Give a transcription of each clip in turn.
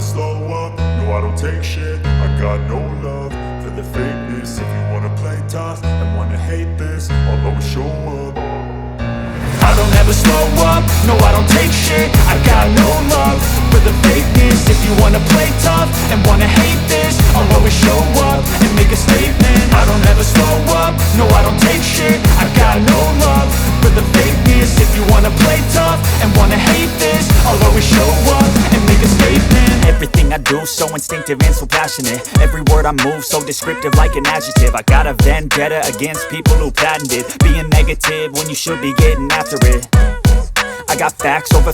slow up, no I don't take shit. I got no love for the fakeness. If you wanna play tough and wanna hate this, I'll always show up. I don't ever slow up, no I don't take shit. I got no love for the fakeness. If you wanna play tough and wanna hate this, I'll always show up and make a statement. I don't ever slow up, no I don't take shit. I got no love for the fakeness. If you wanna play tough and wanna hate this, I'll always show up and make a statement. Everything I do so instinctive and so passionate. Every word I move so descriptive like an adjective. I got a vendetta against people who patented being negative when you should be getting after it. I got facts over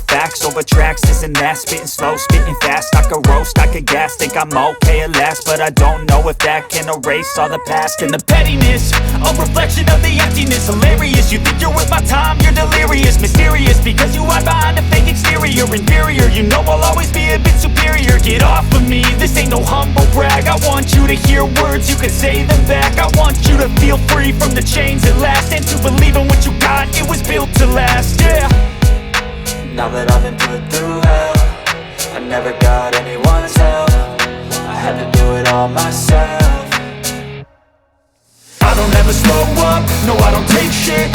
tracks, this and that. Spitting slow, spitting fast, I could roast, I could gas. Think I'm okay at last, but I don't know if that can erase all the past. And the pettiness, a reflection of the emptiness. Hilarious, you think you're worth my time, you're delirious. Mysterious, because you hide behind a fake exterior. Inferior, you know I'll always be a bit superior. Get off of me, this ain't no humble brag. I want you to hear words, you can say them back. I want you to feel free from the chains at last, and to believe in what you got, it was built to last, yeah. Now that I've been put through hell, I never got anyone's help. I had to do it all myself. I don't ever slow up, no I don't take shit.